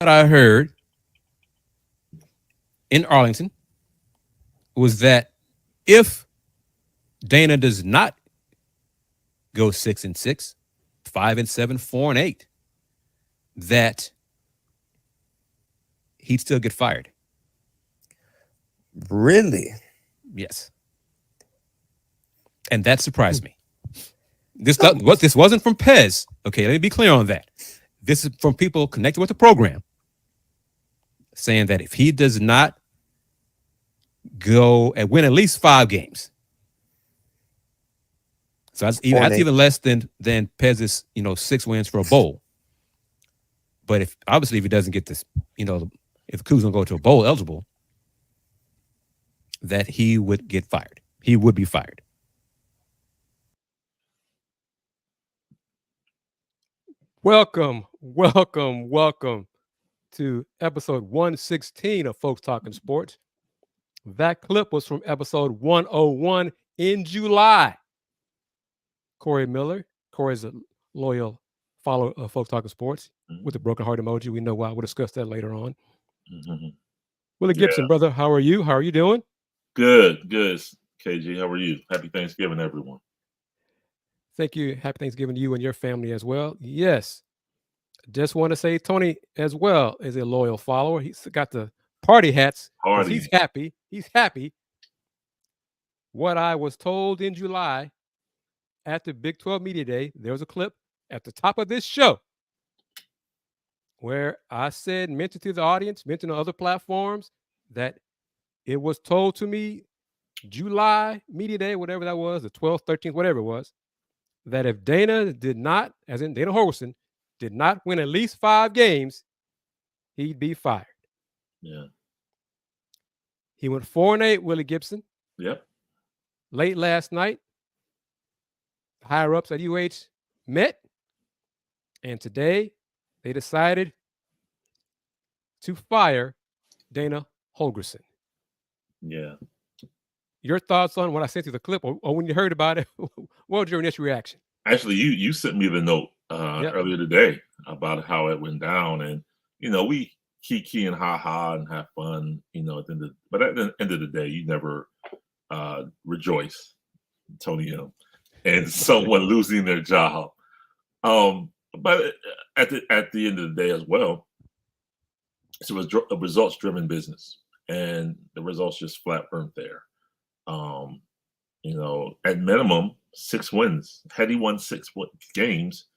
I heard in Arlington was that if Dana does not go 6-6, 5-7, 4-8, that he'd still get fired. Really? Yes. And that surprised me. This wasn't from Pez. Okay, let me be clear on that. This is from people connected with the program saying that if he does not go and win at least 5 games, so that's even less than Pez's 6 wins for a bowl. But if he doesn't get this, if Coogs don't go to a bowl eligible, that he would get fired. He would be fired. Welcome to episode 116 of Folks Talking Sports. That clip was from episode 101 in July. Corey Miller. Corey's a loyal follower of Folks Talking Sports with the broken heart emoji. We know why. We'll discuss that later on. Mm-hmm. Willy Gibson, brother, how are you? How are you doing? Good. KG, how are you? Happy Thanksgiving, everyone. Thank you. Happy Thanksgiving to you and your family as well. Yes. Just want to say Tony as well is a loyal follower. He's got the party hats. He's happy. He's happy. What I was told in July at the Big 12 Media Day, there was a clip at the top of this show where I mentioned to the audience, mentioned on other platforms, that it was told to me July Media Day, whatever that was, the 12th, 13th, whatever it was, that if Dana did not, as in Dana Holgorsen, did not win at least 5 games, he'd be fired. Yeah. He went 4-8, Willy Gibson. Yep. Late last night, higher ups at UH met, and today they decided to fire Dana Holgorsen. Yeah. Your thoughts on what I sent you the clip, or when you heard about it? What was your initial reaction? Actually, you sent me the note earlier today about how it went down, and we kiki and ha and have fun, but at the end of the day, you never rejoice, Tony M, and someone losing their job. But at the end of the day as well, it was a results-driven business, and the results just flat weren't there. At minimum 6 wins. Had he won 6 games,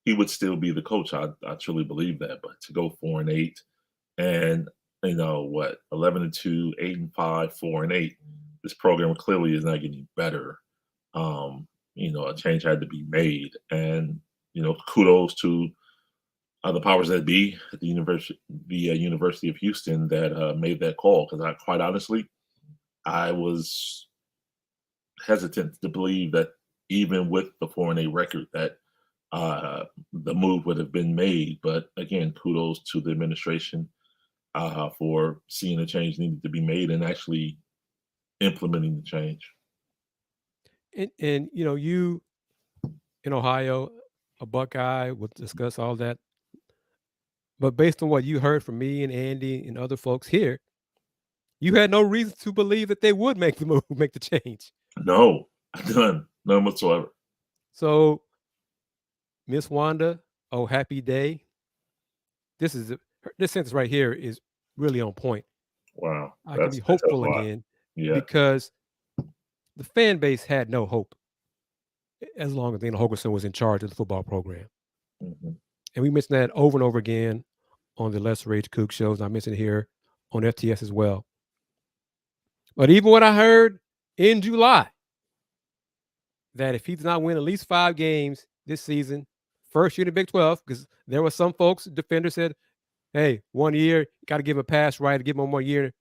he would still be the coach. I truly believe that. But to go 4-8, and 11-2, 8-5, 4-8, this program clearly is not getting better. A change had to be made, and kudos to the powers that be at the University of Houston that made that call. Because quite honestly, I was hesitant to believe that even with the 4-8 record that the move would have been made. But again, kudos to the administration for seeing the change needed to be made and actually implementing the change. And you in Ohio, a Buckeye, we'll discuss all that. But based on what you heard from me and Andy and other folks here, you had no reason to believe that they would make the move, make the change. No, none whatsoever. So, Miss Wanda, oh, happy day. This sentence right here is really on point. Wow. I can be hopeful again because the fan base had no hope as long as Dana Holgorsen was in charge of the football program. Mm-hmm. And we mentioned that over and over again on the Let's Rage Cook shows. I mentioned it here on FTS as well. But even what I heard in July, that if he does not win at least 5 games this season, first year in the Big 12, because there were some folks, defenders said, hey, 1 year, got to give him a pass, right, to give him 1 more year.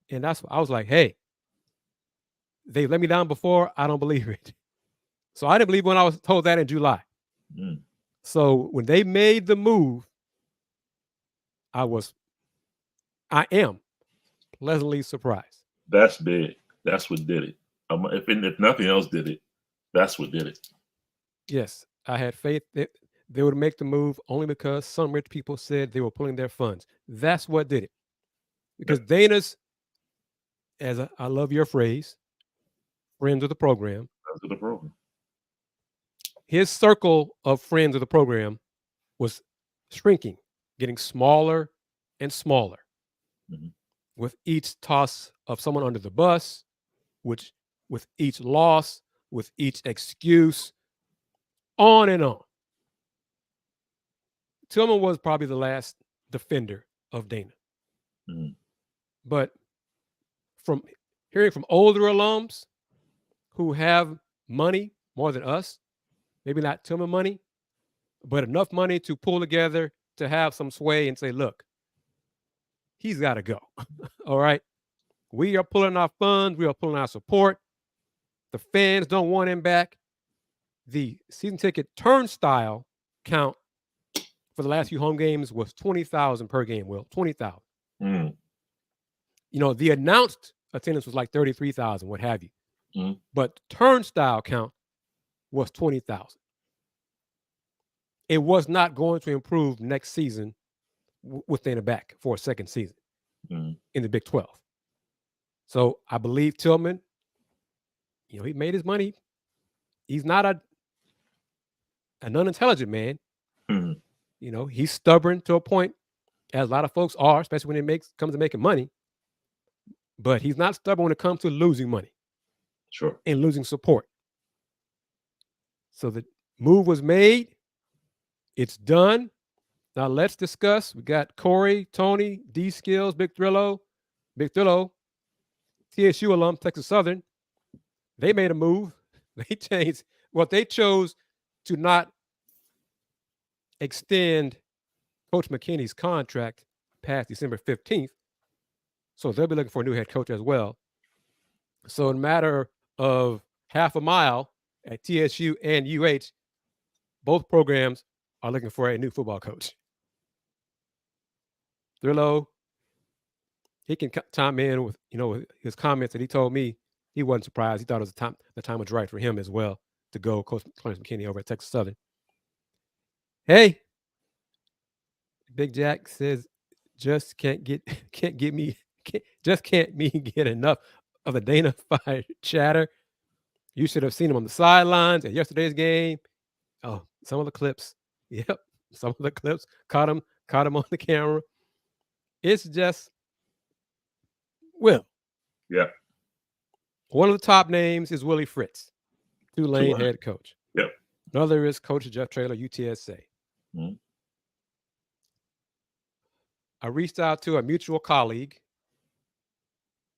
And I was like, hey, they let me down before, I don't believe it. So I didn't believe when I was told that in July. Mm. So when they made the move, I am pleasantly surprised. That's big. That's what did it. If nothing else did it, that's what did it. Yes, I had faith. they would make the move only because some rich people said they were pulling their funds. That's what did it. Because Dana's, I love your phrase, friends of the program. Friends of the program. His circle of friends of the program was shrinking, getting smaller and smaller. Mm-hmm. With each toss of someone under the bus, with each loss, with each excuse, on and on. Tillman was probably the last defender of Dana. Mm-hmm. But from hearing from older alums who have money more than us, maybe not Tillman money, but enough money to pull together to have some sway and say, look, he's got to go. All right. We are pulling our funds. We are pulling our support. The fans don't want him back. The season ticket turnstile count for the last few home games was 20,000 per game, Will. 20,000. Mm. You know, the announced attendance was like 33,000, what have you. Mm. But turnstile count was 20,000. It was not going to improve next season with Dana back for a second season in the Big 12. So I believe Tillman, you know, he made his money. He's not an unintelligent man. Mm-hmm. You know, he's stubborn to a point, as a lot of folks are, especially when it comes to making money. But he's not stubborn when it comes to losing money. Sure. And losing support. So the move was made. It's done. Now let's discuss. We got Corey, Tony, D Skills, Big Thrillo, TSU alum, Texas Southern. They made a move. They changed. Well, they chose to not extend Coach McKinney's contract past December 15th. So they'll be looking for a new head coach as well. So in a matter of half a mile at TSU and UH, both programs are looking for a new football coach. Thrillo, he can chime in with, you know, his comments that he told me he wasn't surprised. He thought it was the time was right for him as well to go Coach McKinney over at Texas Southern. Hey, Big Jack says, just can't me get enough of the Dana fired chatter. You should have seen him on the sidelines at yesterday's game. Oh, some of the clips. Yep, some of the clips caught him on the camera. It's just, Will. Yeah. One of the top names is Willie Fritz, Tulane head coach. Yep. Another is Coach Jeff Traylor, UTSA. Mm-hmm. I reached out to a mutual colleague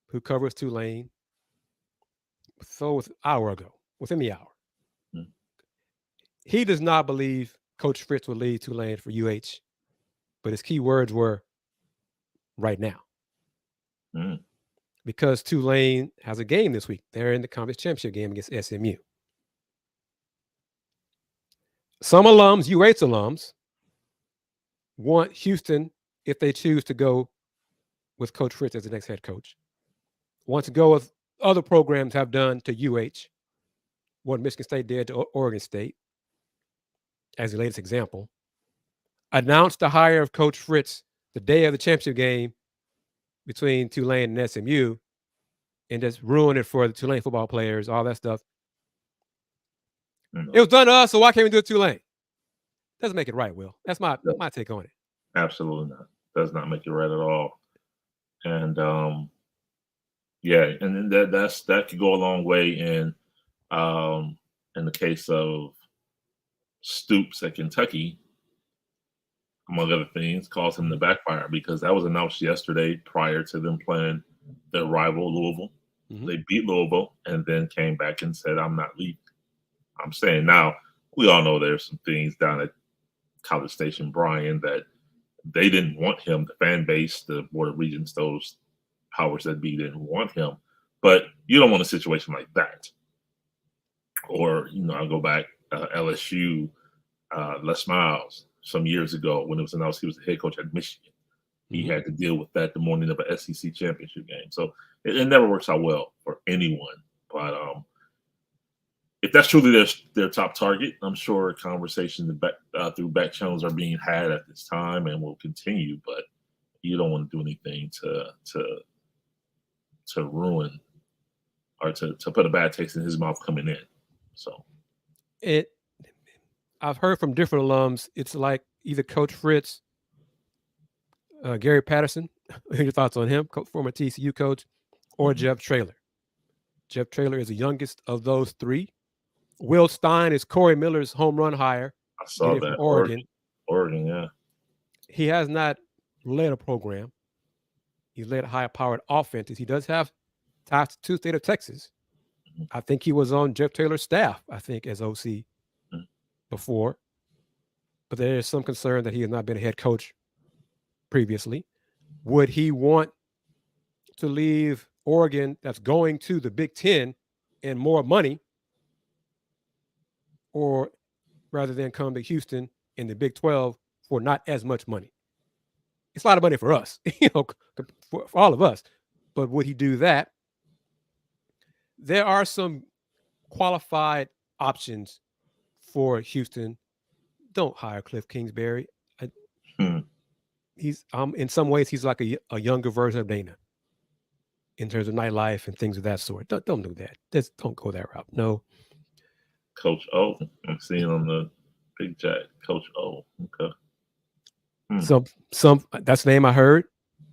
who covers Tulane. So within the hour. Mm-hmm. He does not believe Coach Fritz will lead Tulane for UH, but his key words were right now. Mm-hmm. Because Tulane has a game this week. They're in the conference championship game against SMU. Some alums, UH alums, want Houston, if they choose to go with Coach Fritz as the next head coach, want to go with other programs have done to UH, what Michigan State did to Oregon State, as the latest example, announced the hire of Coach Fritz the day of the championship game between Tulane and SMU, and just ruin it for the Tulane football players, all that stuff. It was done to us, so why can't we do it to Tulane? Doesn't make it right, Will. That's my take on it. Absolutely not. Does not make it right at all. And yeah, and that could go a long way in the case of Stoops at Kentucky, among other things, caused him to backfire because that was announced yesterday prior to them playing their rival Louisville. Mm-hmm. They beat Louisville and then came back and said, I'm not leaving. I'm saying now, we all know there's some things down at College Station, Bryan, that they didn't want him. The fan base, the Board of Regents, those powers that be didn't want him. But you don't want a situation like that. Or, you know, I'll go back, LSU, Les Miles, some years ago when it was announced he was the head coach at Michigan. He had to deal with that the morning of an SEC championship game. So it never works out well for anyone. But if that's truly their top target, I'm sure conversations through back channels are being had at this time and will continue, but you don't want to do anything to ruin or to put a bad taste in his mouth coming in. So I've heard from different alums, it's like either Coach Fritz, Gary Patterson, your thoughts on him, former TCU coach, or Jeff Traylor. Jeff Traylor is the youngest of those three. Will Stein is Corey Miller's home run hire. I saw that. Oregon, yeah. He has not led a program. He's led high-powered offenses. He does have ties to the state of Texas. I think he was on Jeff Taylor's staff, I think, as OC before. But there is some concern that he has not been a head coach previously. Would he want to leave Oregon that's going to the Big Ten and more money, or rather than come to Houston in the Big 12 for not as much money? It's a lot of money for us, for all of us. But would he do that? There are some qualified options for Houston. Don't hire Cliff Kingsbury. He's in some ways he's like a younger version of Dana in terms of nightlife and things of that sort. Don't do that. Just don't go that route. No. Coach O. I'm seeing on the Big Jack. Coach O. Okay. Some that's the name I heard.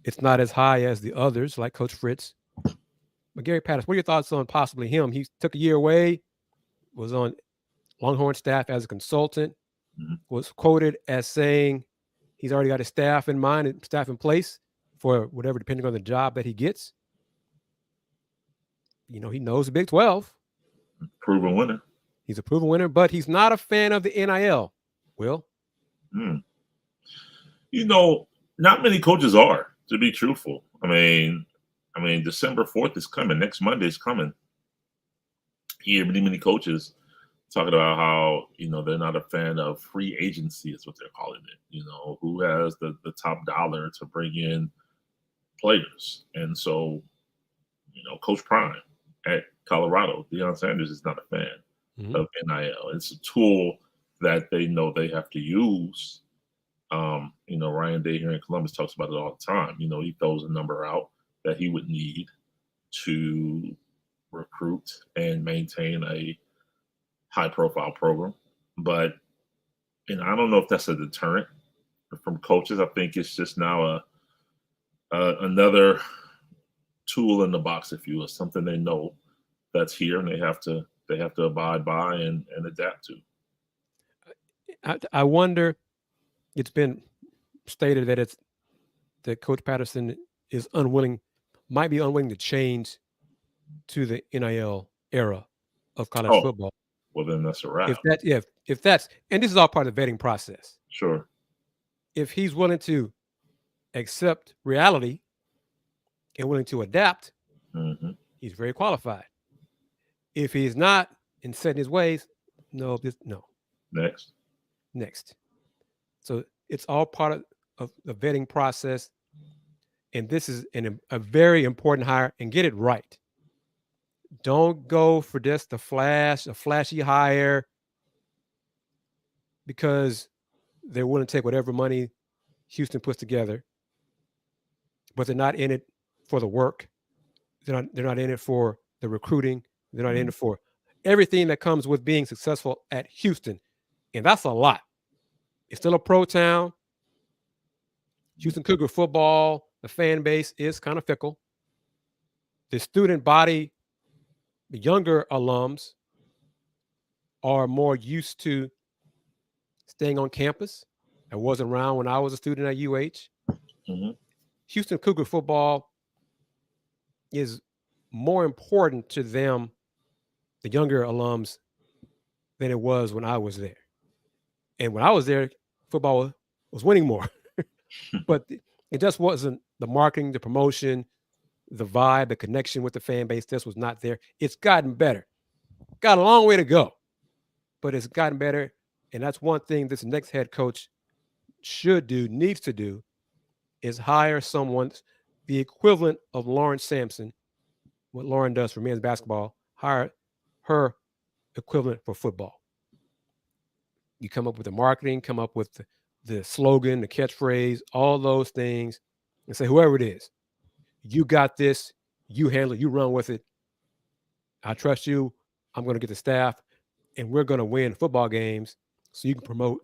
It's not as high as the others, like Coach Fritz. But Gary Patterson, what are your thoughts on possibly him? He took a year away, was on Longhorn staff as a consultant, was quoted as saying he's already got his staff in mind and staff in place for whatever, depending on the job that he gets. He knows the Big 12. Proven winner. He's a proven winner, but he's not a fan of the NIL. Will? Not many coaches are, to be truthful. I mean, December 4th is coming. Next Monday is coming. You hear many coaches talking about how, they're not a fan of free agency is what they're calling it. Who has the top dollar to bring in players. And so, Coach Prime at Colorado, Deion Sanders is not a fan of NIL. It's a tool that they know they have to use. Ryan Day here in Columbus talks about it all the time. He throws a number out that he would need to recruit and maintain a high-profile program. But, I don't know if that's a deterrent from coaches. I think it's just now another tool in the box, if you will, something they know that's here and they have to abide by and adapt to. I wonder, it's been stated that Coach Patterson might be unwilling to change to the NIL era of college football. Well, then that's a wrap. If that's, and this is all part of the vetting process. Sure. If he's willing to accept reality and willing to adapt, he's very qualified. If he's not and set in his ways, no. Next. So it's all part of the vetting process. And this is a very important hire, and get it right. Don't go for just a flashy hire because they're willing to take whatever money Houston puts together, but they're not in it for the work. They're not in it for the recruiting. They're not in it for everything that comes with being successful at Houston. And that's a lot. It's still a pro town. Houston Cougar football, the fan base is kind of fickle. The student body, the younger alums, are more used to staying on campus. I wasn't around when I was a student at UH. Houston Cougar football is more important to them, the younger alums, than it was when I was there. And when I was there, football was winning more. But it just wasn't the marketing, the promotion, the vibe, the connection with the fan base. This was not there. It's gotten better. Got a long way to go, but it's gotten better. And that's one thing this next head coach needs to do, is hire someone, the equivalent of Lauren Sampson, what Lauren does for men's basketball, hire her equivalent for football. You come up with the marketing, come up with the slogan, the catchphrase, all those things, and say, whoever it is, you got this, you handle it, you run with it. I trust you. I'm going to get the staff, and we're going to win football games so you can promote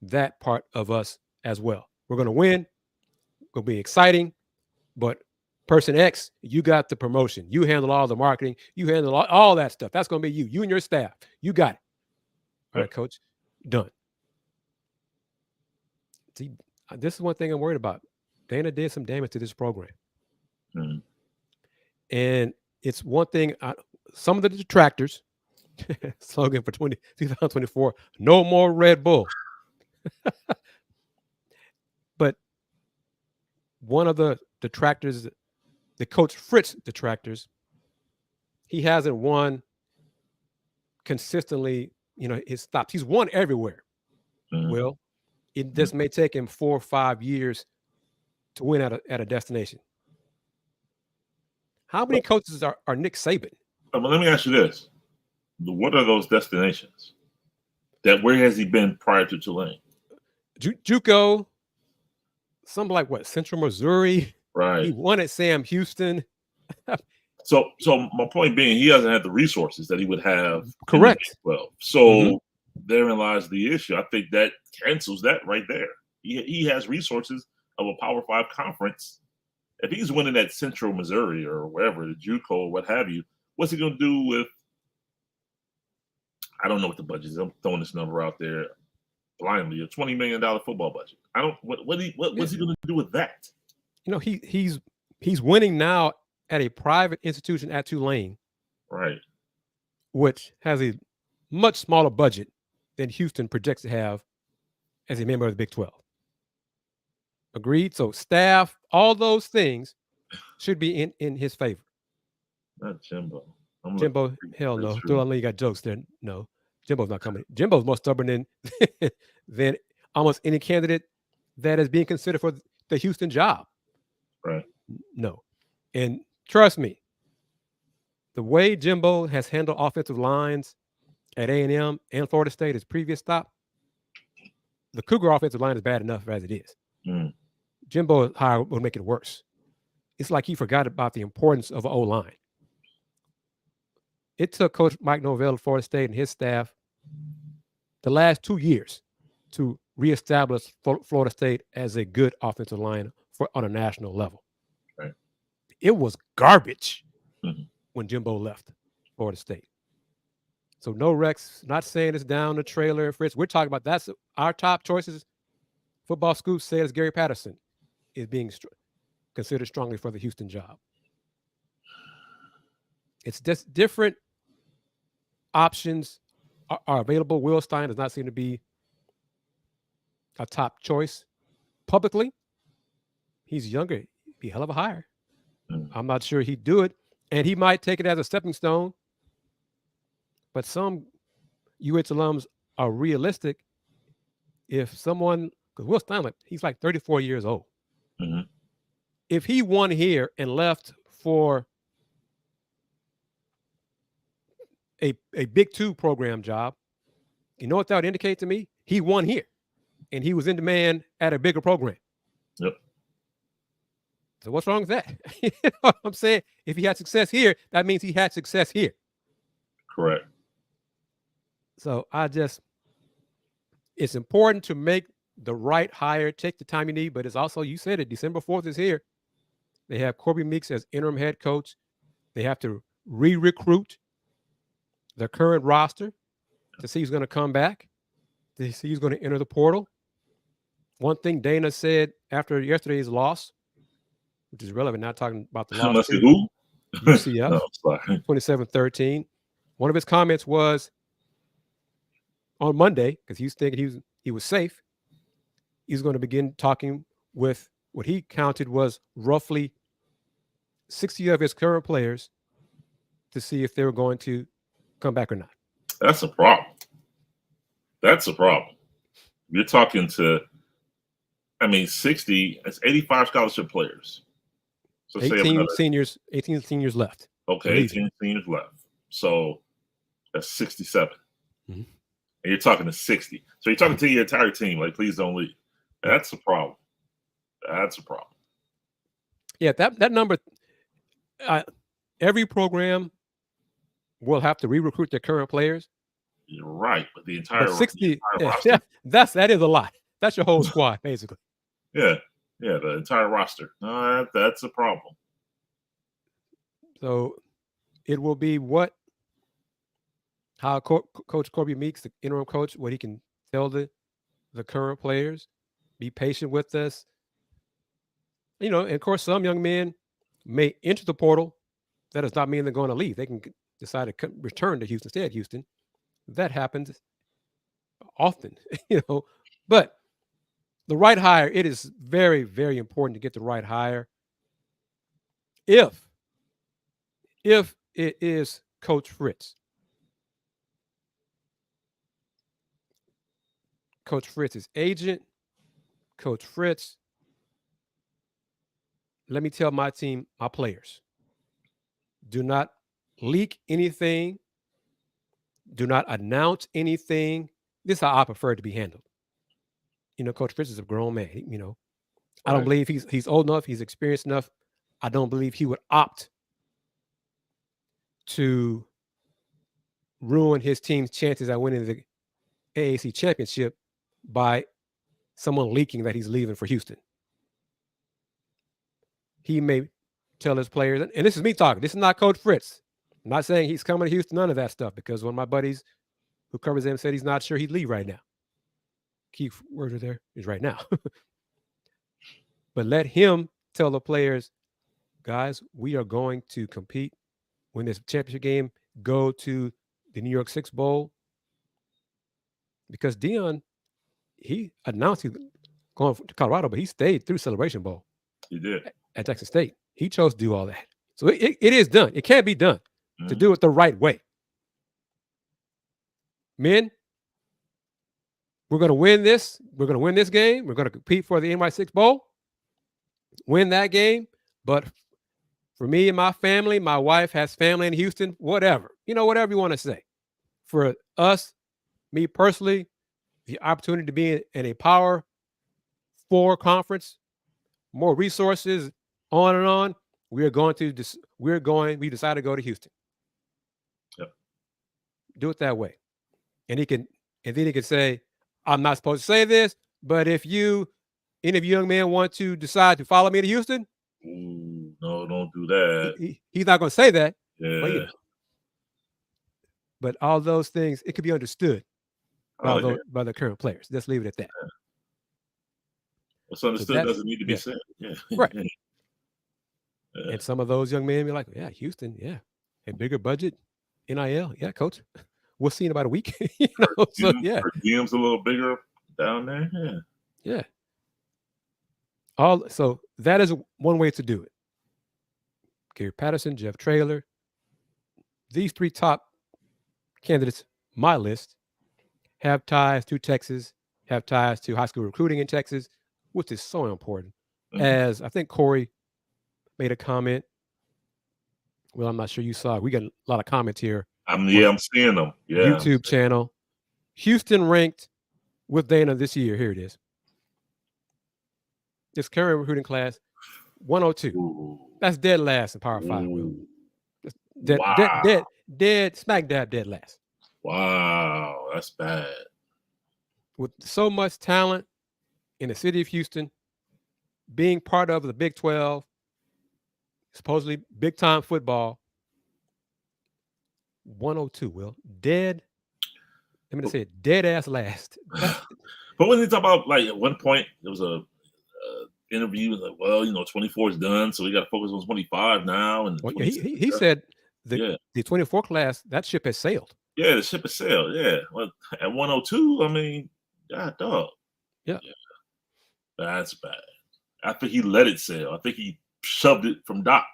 that part of us as well. We're going to win. It's going to be exciting, but person X, you got the promotion. You handle all the marketing. You handle all that stuff. That's going to be you. You and your staff. You got it. All right, coach. Done. See, this is one thing I'm worried about. Dana did some damage to this program. Mm-hmm. And it's one thing, some of the detractors, slogan for 2024, no more Red Bull. But one of the detractors, the Coach Fritz detractors, he hasn't won consistently, his stops. He's won everywhere. Mm-hmm. Well, it just may take him 4 or 5 years to win at a destination. How many coaches are Nick Saban? But let me ask you this. What are those destinations? Where has he been prior to Tulane? JUCO, something like what? Central Missouri. Right. He won at Sam Houston. So my point being, he hasn't had the resources that he would have. Correct. Well, so therein lies the issue. I think that cancels that right there. He has resources of a Power 5 conference. If he's winning at Central Missouri or wherever, the JUCO or what have you, what's he going to do with? I don't know what the budget is. I'm throwing this number out there blindly. A $20 million football budget. I don't. What's he going to do with that? He's winning now at a private institution at Tulane, right? Which has a much smaller budget than Houston projects to have as a member of the Big 12. Agreed. So staff, all those things should be in his favor. Not Jimbo. Jimbo, hell no. Though you got jokes there. No, Jimbo's not coming. Jimbo's more stubborn than almost any candidate that is being considered for the Houston job. Right. No. And trust me, the way Jimbo has handled offensive lines at A&M and Florida State, his previous stop, the Cougar offensive line is bad enough as it is. Jimbo hire will make it worse. It's like he forgot about the importance of an O-line. It took Coach Mike Norvell of Florida State and his staff the last 2 years to reestablish Florida State as a good offensive line on a national level. Right. It was garbage when Jimbo left Florida State. So no Rex, not saying it's down to Traylor and Fritz. We're talking about that's our top choices. Football Scoop says Gary Patterson is being considered strongly for the Houston job. It's just different options are available. Will Stein does not seem to be a top choice publicly. He's younger. He'd be a hell of a hire. I'm not sure he'd do it. And he might take it as a stepping stone. But some UH alums are realistic. If someone, because Will Stein, he's like 34 years old. If he won here and left for a Big 2 program job, you know what that would indicate to me? He won here, and he was in demand at a bigger program. Yep. So what's wrong with that? You know what I'm saying? If he had success here, that means he had success here. Correct. So it's important to make the right hire, take the time you need, but it's also, you said it, December 4th is here. They have Corby Meeks as interim head coach. They have to re-recruit the current roster to see who's going to come back, to see who's going to enter the portal. One thing Dana said after yesterday's loss, which is relevant, not talking about the loss to who? UCF, no, 27-13. One of his comments was on Monday, because he was thinking he was safe, he's going to begin talking with what he counted was roughly 60 of his current players to see if they were going to come back or not. That's a problem. You're talking to, 60, that's 85 scholarship players. So 18 seniors left. Okay, 18 seniors left. So that's 67. and you're talking to 60. So you're talking to your entire team, like, please don't leave. That's a problem. That's a problem. Yeah, that number, every program will have to re-recruit their current players. You're right, but the entire 60, roster. that is a lot. That's your whole squad, basically. Yeah, the entire roster. That's a problem. So it will be how Coach Corby Meeks, the interim coach, what he can tell the current players, be patient with us. And of course, some young men may enter the portal. That does not mean they're going to leave. They can decide to return to Houston, stay at Houston. That happens often, But the right hire, it is very, very important to get the right hire. If it is Coach Fritz. Coach Fritz's agent, Coach Fritz, let me tell my team, my players, do not leak anything. Do not announce anything. This is how I prefer it to be handled. Coach Fritz is a grown man. I don't believe he's old enough. He's experienced enough. I don't believe he would opt to ruin his team's chances at winning the AAC championship by someone leaking that he's leaving for Houston. He may tell his players, and this is me talking. This is not Coach Fritz. I'm not saying he's coming to Houston, none of that stuff, because one of my buddies who covers him said he's not sure he'd leave right now. Key word there is right now. But let him tell the players, guys, we are going to compete, win this championship game, go to the New York Six Bowl. Because Dion, he announced he was going to Colorado, but he stayed through Celebration Bowl. He did. At Texas State. He chose to do all that. So it is done. It can be done to do it the right way. Men, we're going to win this. We're going to win this game. We're going to compete for the NY6 Bowl. Win that game. But for me and my family, my wife has family in Houston, whatever. Whatever you want to say. For us, me personally, the opportunity to be in a Power 4 conference, more resources, on and on. We decided to go to Houston. Yep. Do it that way. And then he can say, I'm not supposed to say this, but if any of you young men want to decide to follow me to Houston. Ooh, no, don't do that. He's not going to say that. Yeah. But all those things, it could be understood by the current players. Let's leave it at that. Yeah. What's understood doesn't need to be said. Yeah. Right. And some of those young men be like, yeah, Houston, yeah. A bigger budget, NIL. Yeah, coach. We'll see in about a week. So yeah. DM's a little bigger down there. Yeah. Yeah. So that is one way to do it. Coach Patterson, Jeff Traylor. These three top candidates, my list, have ties to Texas, have ties to high school recruiting in Texas, which is so important. Mm-hmm. As I think Corey made a comment. Well, I'm not sure you saw it. We got a lot of comments here. I'm seeing them. Yeah. YouTube channel. Houston ranked with Dana this year. Here it is. This current recruiting class, 102. Ooh. That's dead last in Power 5. Dead, smack dab dead last. Wow, that's bad. With so much talent in the city of Houston, being part of the Big 12, supposedly big time football, 102, Will. Dead. I'm going to say it, dead ass last. But when they talk about, like, at one point, there was a interview, like, well, 24 is done, so we got to focus on 25 now. And he said the 24 class, that ship has sailed. Yeah, the ship has sailed. Yeah. Well, at 102, I mean, God, dog. Yeah. That's bad. After he let it sail, I think he shoved it from dock.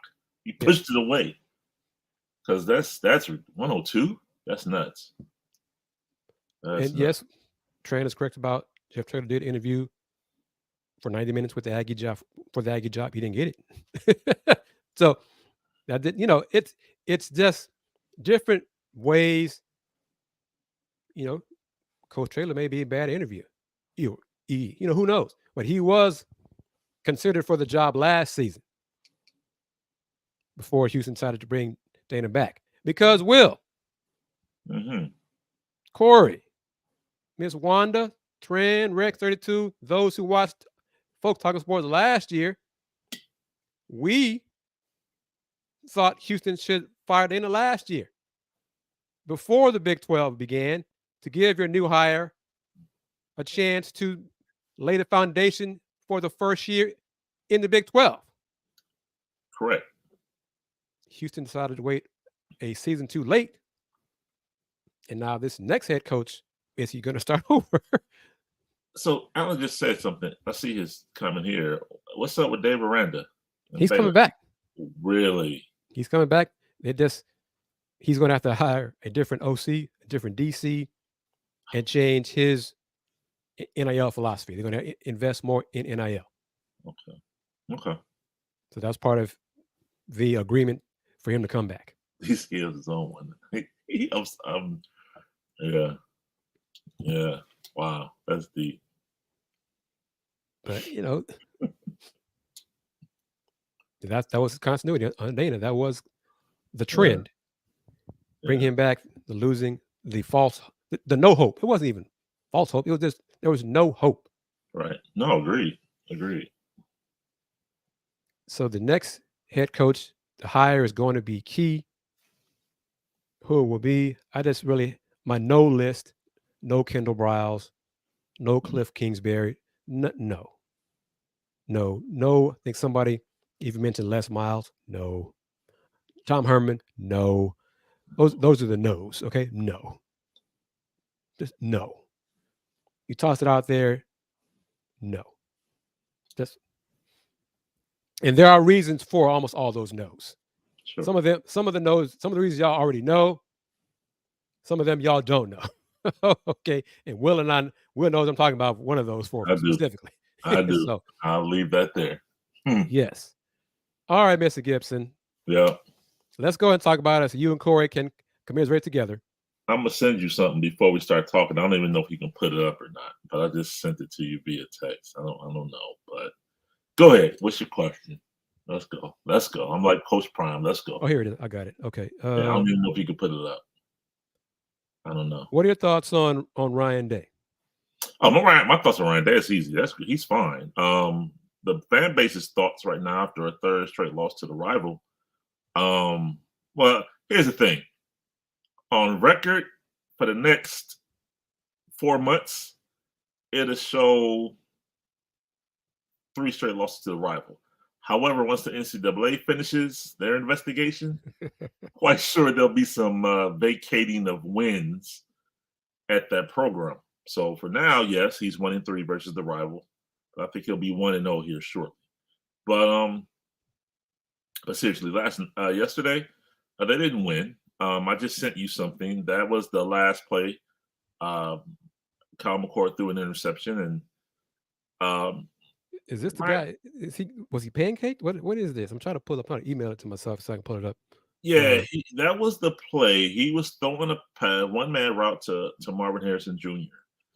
He pushed it away. Because that's 102. That's nuts. Yes, Tran is correct about Jeff Traylor did interview for 90 minutes with the Aggie job. For the Aggie job, he didn't get it. So that did, it's just different ways. Coach Traylor may be a bad interview. You know, who knows? But he was considered for the job last season before Houston decided to bring Dana back. Because Will, Corey, Miss Wanda, Tran, Rex 32, those who watched Folks Talking Sports last year, we thought Houston should fire Dana last year before the Big 12 began, to give your new hire a chance to lay the foundation for the first year in the Big 12. Correct. Houston decided to wait a season too late. And now this next head coach, is he going to start over? So Alan just said something. I see his comment here. What's up with Dave Aranda? He's coming back. Really? He's coming back. He's going to have to hire a different OC, a different DC, and change his NIL philosophy. They're going to invest more in NIL. Okay. So that's part of the agreement for him to come back. He steals his own one. Yeah. Wow, that's deep. But, you know, that was continuity on Dana. That was the trend. Yeah. Bring him back, the losing, the false, the no hope. It wasn't even false hope. It was just, there was no hope. Right. No, agreed. So the next head coach, the hire is going to be key. Who it will be? My no list, no Kendall Briles, no Cliff Kingsbury. No. I think somebody even mentioned Les Miles. No. Tom Herman. No. Those are the no's. Okay. No. Just no. You toss it out there. No. And there are reasons for almost all those no's. Sure. Some of the no's, some of the reasons y'all already know. Some of them y'all don't know. Okay. And Will knows I'm talking about one of those for specifically. I do. So, I'll leave that there. Yes. All right, Mr. Gibson. Yeah. So let's go ahead and talk about it so you and Corey can commiserate together. I'm going to send you something before we start talking. I don't even know if you can put it up or not, but I just sent it to you via text. I don't know, but go ahead. What's your question? Let's go. I'm like Coach Prime. Let's go. Oh, here it is. I got it. Okay. I don't even know if you can put it up. I don't know. What are your thoughts on Ryan Day? Oh, my thoughts on Ryan Day is easy. He's fine. The fan base's thoughts right now after a third straight loss to the rival. Well, here's the thing. On record for the next 4 months, it'll show 3 straight losses to the rival. However, once the NCAA finishes their investigation, quite sure there'll be some vacating of wins at that program. So for now, yes, he's 1-3 versus the rival. But I think he'll be 1-0 here shortly. But seriously, yesterday, they didn't win. I just sent you something. That was the last play. Kyle McCord threw an interception, and is this the guy? Was he pancaked? What is this? I'm trying to pull up. I'm trying to email it to myself so I can pull it up. Yeah, that was the play. He was throwing a one-man route to Marvin Harrison Jr.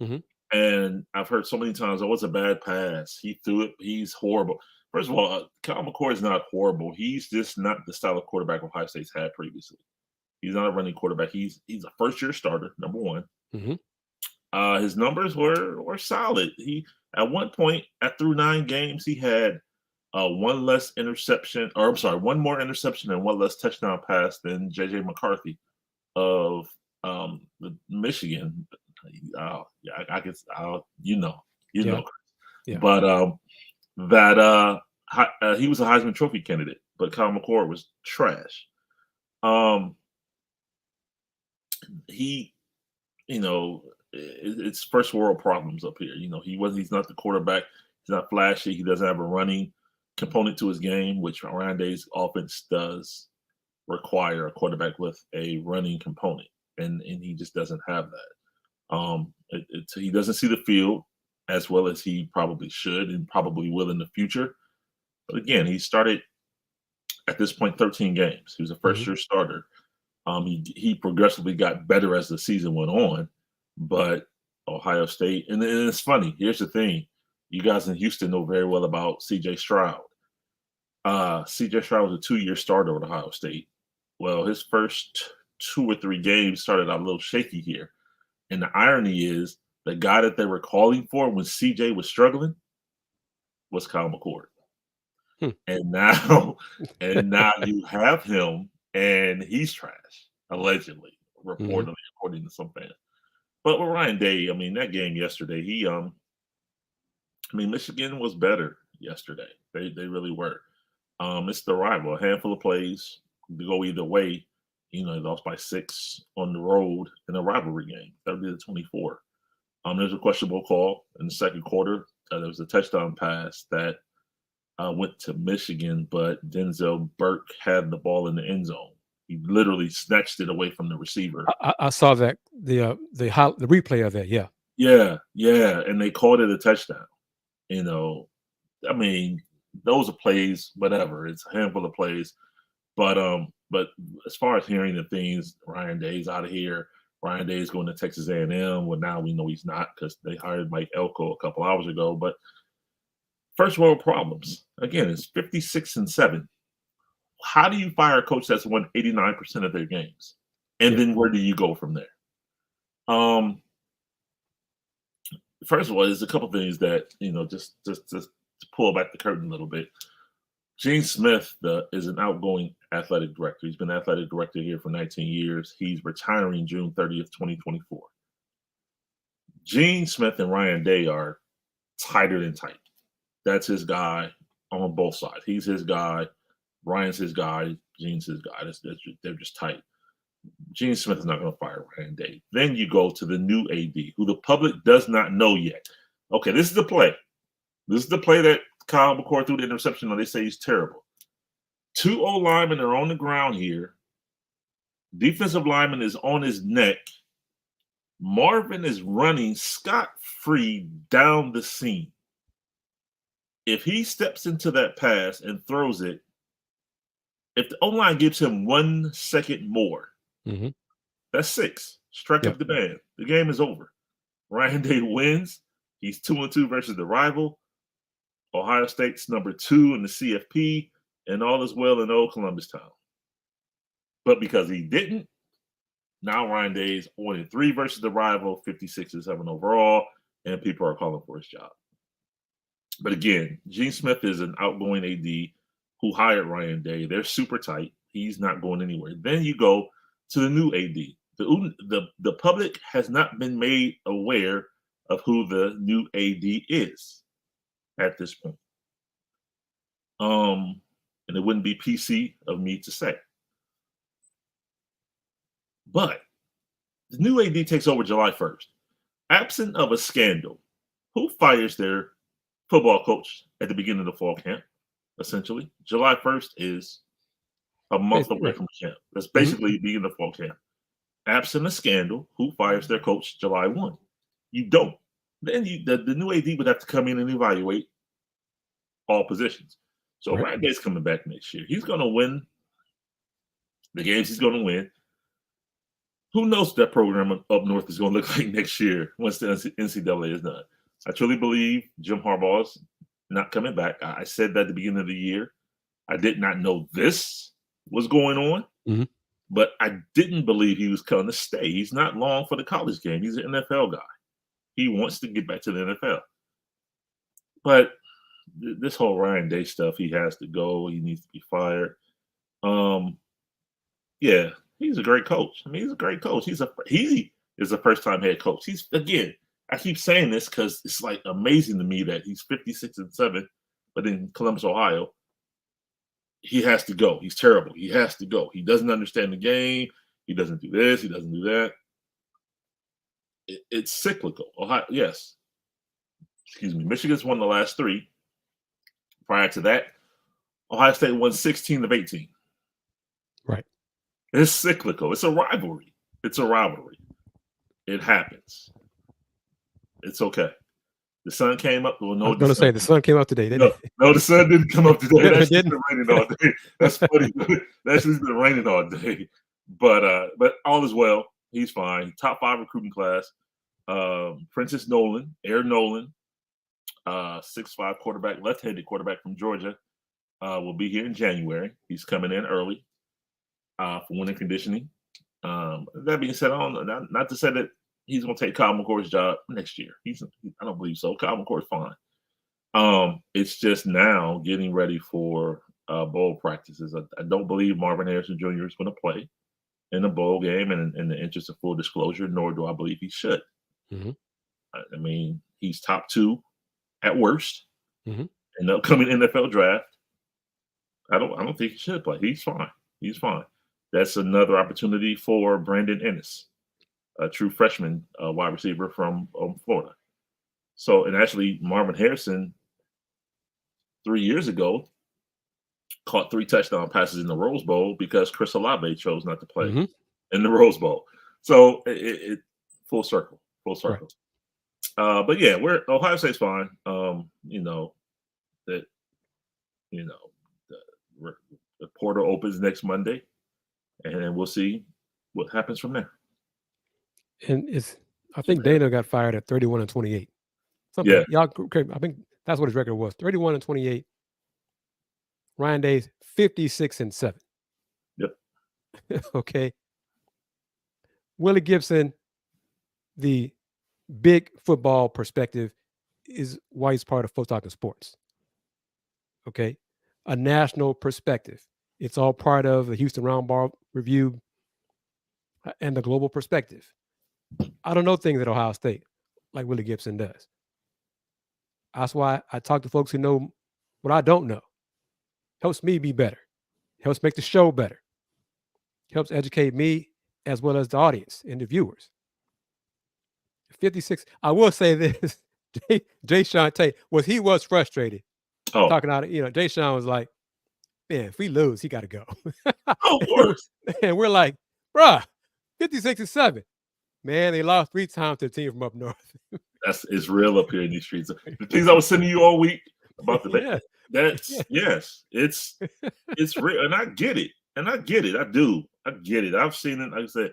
Mm-hmm. And I've heard so many times, it's a bad pass. He threw it. He's horrible. First of all, Kyle McCord is not horrible. He's just not the style of quarterback Ohio State's had previously. He's not a running quarterback. He's a first-year starter, number one. Mm-hmm. His numbers were solid. He at one point, through 9 games, he had one more interception and one less touchdown pass than J.J. McCarthy of the Michigan. I guess you know. Yeah. But he was a Heisman Trophy candidate, but Kyle McCord was trash. It's first world problems up here. He's not the quarterback. He's not flashy. He doesn't have a running component to his game, which Ryan Day's offense does require a quarterback with a running component, and he just doesn't have that. He doesn't see the field as well as he probably should and probably will in the future. But again, he started at this point 13 games. He was a first-year starter. He progressively got better as the season went on, but Ohio State. And it's funny. Here's the thing. You guys in Houston know very well about C.J. Stroud. C.J. Stroud was a 2-year starter at Ohio State. Well, his first 2 or 3 games started out a little shaky here. And the irony is the guy that they were calling for when C.J. was struggling was Kyle McCord. And now you have him, and he's trash, allegedly, reportedly, according to some fans. But with Ryan Day, I mean, that game yesterday, Michigan was better yesterday. They really were. It's the rival. A handful of plays to go either way. They lost by 6 on the road in a rivalry game, 30-24. There's a questionable call in the second quarter. There was a touchdown pass that went to Michigan, but Denzel Burke had the ball in the end zone. He literally snatched it away from the receiver. I saw that the replay of that. Yeah, and they called it a touchdown. I mean, those are plays, whatever. It's a handful of plays, but as far as hearing the things, Ryan Day's out of here. Ryan Day's going to Texas A&M. Well, now we know he's not because they hired Mike Elko a couple hours ago. But first world problems. Again, it's 56-7. How do you fire a coach that's won 89% of their games? And then where do you go from there? First of all, there's a couple things that, just to pull back the curtain a little bit. Gene Smith is an outgoing athletic director. He's been athletic director here for 19 years. He's retiring June 30th, 2024. Gene Smith and Ryan Day are tighter than tight. That's his guy on both sides. He's his guy. Ryan's his guy. Gene's his guy. They're just tight. Gene Smith is not going to fire Ryan Day. Then you go to the new AD, who the public does not know yet. Okay, this is the play. This is the play that Kyle McCord threw the interception on. They say he's terrible. 2 O-linemen are on the ground here. Defensive lineman is on his neck. Marvin is running scot-free down the seam. If he steps into that pass and throws it, if the O-line gives him 1 second more, that's 6. Strike up the band. The game is over. Ryan Day wins. He's 2-2 versus the rival. Ohio State's number 2 in the CFP, and all is well in old Columbus Town. But because he didn't, now Ryan Day's 1-3 versus the rival, 56-7 overall, and people are calling for his job. But again, Gene Smith is an outgoing AD who hired Ryan Day. They're super tight. He's not going anywhere. Then you go to the new AD. The public has not been made aware of who the new AD is at this point. And it wouldn't be PC of me to say. But the new AD takes over July 1st. Absent of a scandal, who fires their football coach at the beginning of the fall camp? Essentially, July 1st is a month away from camp. That's basically the beginning of fall camp. Absent a scandal, who fires their coach July 1? You don't. Then the new AD would have to come in and evaluate all positions. So Ryan Day's coming back next year. He's going to win the games he's going to win. Who knows what that program up north is going to look like next year once the NCAA is done? I truly believe Jim Harbaugh's not coming back. I said that at the beginning of the year. I did not know this was going on, but I didn't believe he was going to stay. He's not long for the college game. He's an NFL guy. He wants to get back to the NFL. But this whole Ryan Day stuff, he has to go. He needs to be fired. Yeah, he's a great coach. I mean, he's a great coach. He is a first-time head coach. He's, again, I keep saying this because it's like amazing to me that he's 56-7, but in Columbus, Ohio, he has to go. He's terrible. He has to go. He doesn't understand the game. He doesn't do this. He doesn't do that. It's cyclical. Ohio, yes. Excuse me. Michigan's won the last 3. Prior to that, Ohio State won 16 of 18. Right. It's cyclical. It's a rivalry. It happens. It's okay. The sun came up. Well, no, I was going to say the sun came up today. No, the sun didn't come up today. That's been raining all day. That's funny. That's just been raining all day. But all is well. He's fine. Top 5 recruiting class. Princess Nolan, Air Nolan, 6'5" quarterback, left-handed quarterback from Georgia, will be here in January. He's coming in early for winter conditioning. That being said, I don't know, not to say that he's going to take Kyle McCord's job next year. I don't believe so. Kyle McCord's fine. It's just now getting ready for bowl practices. I don't believe Marvin Harrison Jr. is going to play in the bowl game, and in the interest of full disclosure, nor do I believe he should. Mm-hmm. I mean, he's top 2 at worst mm-hmm. in the upcoming NFL draft. I don't think he should play. He's fine. He's fine. That's another opportunity for Brandon Ennis, a true freshman wide receiver from Florida. So, and actually, Marvin Harrison 3 years ago caught 3 touchdown passes in the Rose Bowl because Chris Olave chose not to play mm-hmm. in the Rose Bowl. So it full circle. Right. But yeah, Ohio State's fine. The portal opens next Monday, and then we'll see what happens from there. And I think Dana got fired at 31-28. Yeah, y'all. I think that's what his record was: 31-28. Ryan Day's 56-7. Yep. Okay. Willy Gibson, the big football perspective is why he's part of Folks Talking Sports. Okay. A national perspective. It's all part of the Houston Roundball review and the global perspective. I don't know things at Ohio State like Willy Gibson does. That's why I talk to folks who know what I don't know. Helps me be better. Helps make the show better. Helps educate me as well as the audience and the viewers. 56. I will say this. Jay Sean Tate was frustrated. Talking out, Jay Sean was like, man, if we lose, he got to go. Of course. And we're like, bruh, 56-7. Man, they lost 3 times to a team from up north. It's real up here in these streets. The things I was sending you all week about the yes, it's real, and I get it. I do. I get it. I've seen it. Like I said,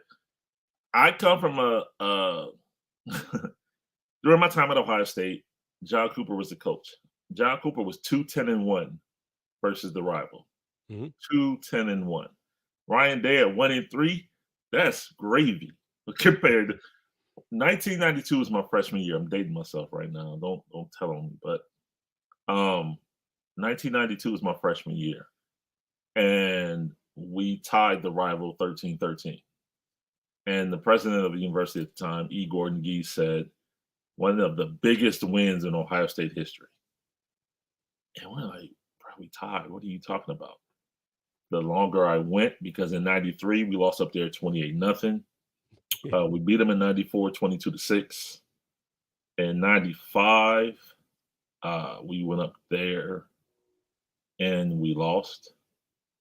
I come from during my time at Ohio State, John Cooper was the coach. John Cooper was 2-10-1 versus the rival. 2-10-1. Ryan Day at 1-3. That's gravy compared to 1992 was my freshman year. I'm dating myself right now. Don't tell on me, but 1992 was my freshman year, and we tied the rival 13-13. And the president of the university at the time, E. Gordon Gee, said one of the biggest wins in Ohio State history. And we're like, bro, we tied. What are you talking about? The longer I went, because in 93 we lost up there 28-0. We beat them in 94, 22-6. In 95, we went up there and we lost.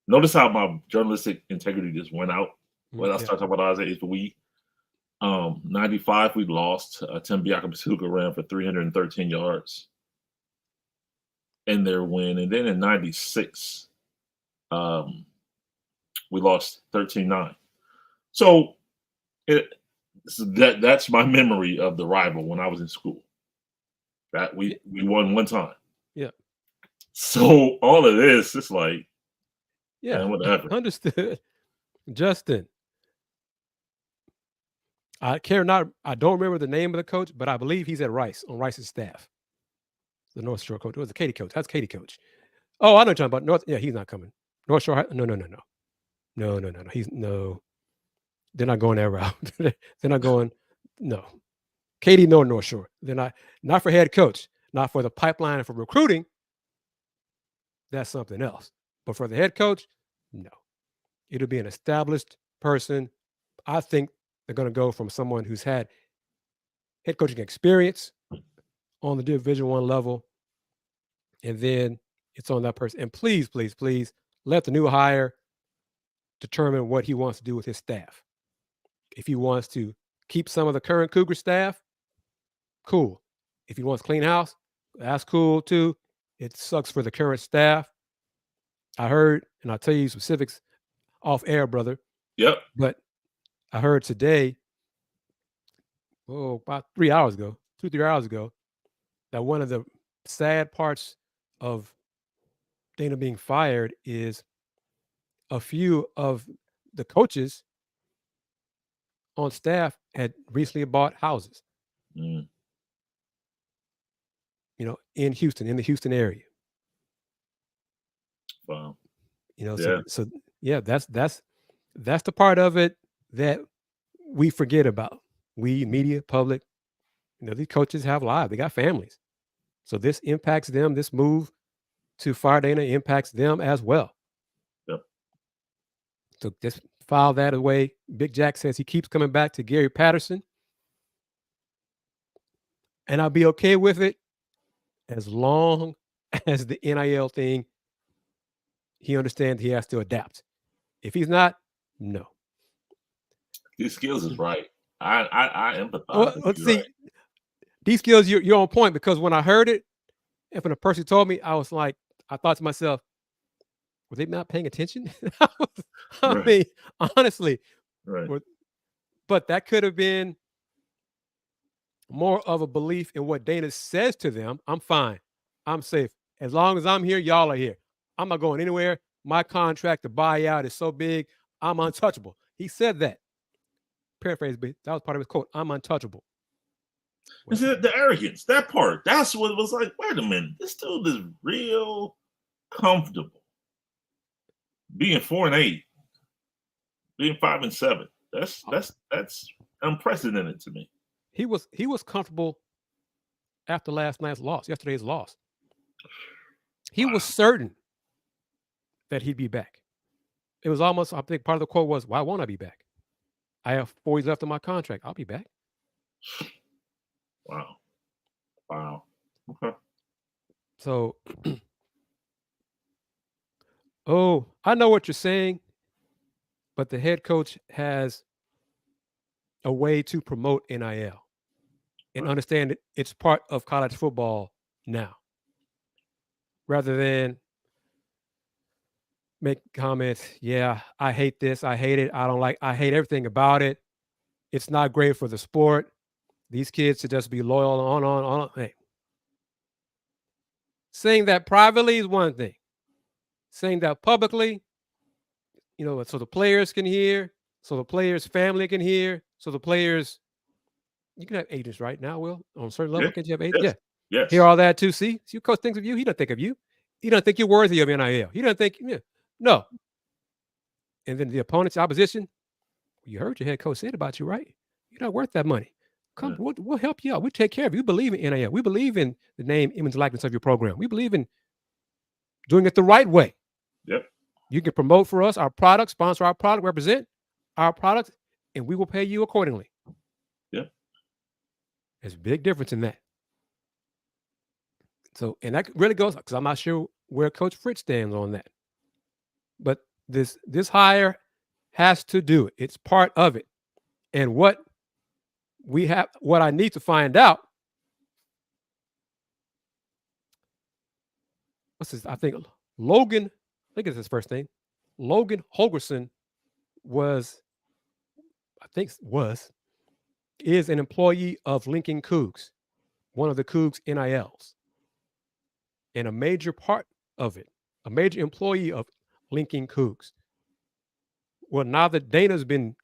Notice how my journalistic integrity just went out when I started talking about Isaiah. It's we. 95, we lost. Tim Biakabasuka ran for 313 yards in their win. And then in 96, we lost 13-9. So that's my memory of the rival when I was in school. That we won one time. Yeah. So all of this, it's like, yeah, whatever. Understood. Justin, I don't remember the name of the coach, but I believe he's at Rice, on Rice's staff. The North Shore coach. It was the Katy coach. That's Katy coach. Oh, I know what you're talking about. North. Yeah, he's not coming. North Shore. No. They're not going that route. They're not going. No. Katy nor North Shore. They're not for head coach. Not for the pipeline and for recruiting. That's something else. But for the head coach, no. It'll be an established person. I think they're going to go from someone who's had head coaching experience on the Division I level, and then it's on that person. And please, please, please let the new hire determine what he wants to do with his staff. If he wants to keep some of the current Cougar staff, cool. If he wants to clean house, that's cool too. It sucks for the current staff. I heard, and I'll tell you specifics off air, brother. Yep. But I heard today about 3 hours ago, 3 hours ago, that one of the sad parts of Dana being fired is a few of the coaches on staff had recently bought houses, Mm. in Houston, in the Houston area. Wow. So yeah, that's the part of it that we forget about. We, media, public, these coaches have lives. They got families. So this impacts them. This move to fire Dana impacts them as well. Yep. So just file that away. Big Jack says he keeps coming back to Gary Patterson. And I'll be okay with it as long as the NIL thing, he understands he has to adapt. If he's not, no. These skills is right. I empathize. Well, let's see. Right. These skills, you're on point, because when I heard it, and when a person told me, I was like, I thought to myself, were they not paying attention? I mean, honestly. Right. But that could have been more of a belief in what Dana says to them. I'm fine. I'm safe. As long as I'm here, y'all are here. I'm not going anywhere. My contract, the buyout, is so big, I'm untouchable. He said that. Paraphrase, but that was part of his quote. I'm untouchable. Is it the arrogance? That part. That's what it was like. Wait a minute. This dude is real comfortable. Being 4-8, being 5-7. That's unprecedented to me. He was comfortable after yesterday's loss. He was certain that he'd be back. It was almost, I think part of the quote was, why won't I be back? I have 4 years left on my contract. I'll be back. Wow. Okay. So, I know what you're saying, but the head coach has a way to promote NIL and understand that it's part of college football now, rather than make comments. Yeah, I hate this. I hate it. I hate everything about it. It's not great for the sport. These kids should just be loyal on. Hey. Saying that privately is one thing. Saying that publicly, so the players can hear, so the players' family can hear, so the players, you can have agents right now, Will, on a certain level. Can't you have agents? Yes. Hear all that too. See your coach thinks of you. He doesn't think of you. He doesn't think you're worthy of NIL. He doesn't think, no. And then the opponent's opposition, you heard your head coach said about you, right? You're not worth that money. Come, we'll help you out. We'll take care of you. We believe in NIL. We believe in the name, image, likeness of your program. We believe in doing it the right way. Yep. You can promote for us, our product, sponsor our product, represent our product, and we will pay you accordingly. Yep. There's a big difference in that. So, and that really goes, because I'm not sure where Coach Fritz stands on that. But this hire has to do it. It's part of it. And what I need to find out, I think Logan, I think it's his first name. Logan Holgorsen is an employee of Lincoln Coogs, one of the Coogs NILs. And a major part of it, a major employee of Lincoln Coogs. Well, now that Dana's been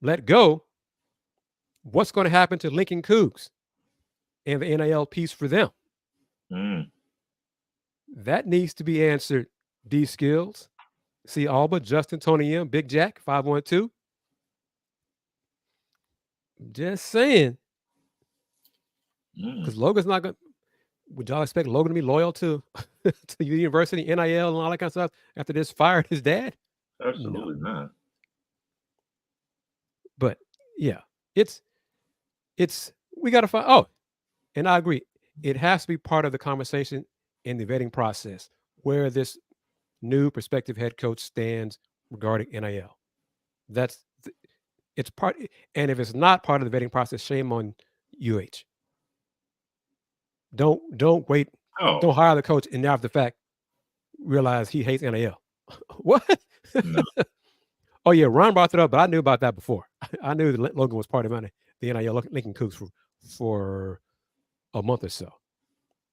let go, what's going to happen to Lincoln Coogs and the NIL piece for them? That needs to be answered. D Skills, C Alba, Justin, Tony M, Big Jack, 512. Just saying. Because Logan's not going to. Would y'all expect Logan to be loyal to the university, NIL, and all that kind of stuff after this fired his dad? Absolutely not. But yeah, it's we got to find. Oh, and I agree. It has to be part of the conversation in the vetting process where this new prospective head coach stands regarding NIL. It's part. And if it's not part of the vetting process, shame on UH. Don't wait. Don't hire the coach and after the fact realize he hates NIL. What? No. Oh yeah, Ron brought it up, but I knew about that before. I knew that Logan was part of the NIL Lincoln Coogs for a month or so,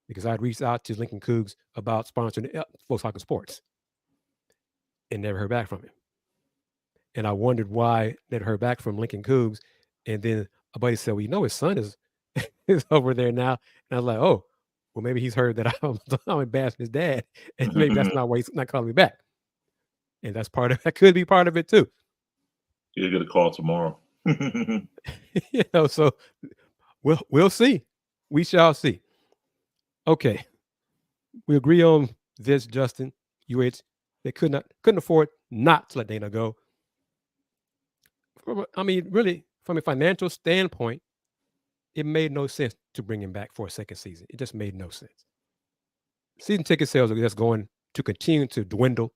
because I'd reached out to Lincoln Coogs about sponsoring Volkswagen Sports and never heard back from him. And I wondered why never heard back from Lincoln Coogs. And then a buddy said, well, his son is over there now. And I was like, oh, well, maybe he's heard that I'm embarrassing his dad. And maybe that's not why he's not calling me back. And that could be part of it too. You'll get a call tomorrow. So we'll see. We shall see. Okay. We agree on this, Justin. UH, they couldn't afford not to let Dana go. I mean, really, from a financial standpoint, it made no sense to bring him back for a second season. It just made no sense. Season ticket sales are just going to continue to dwindle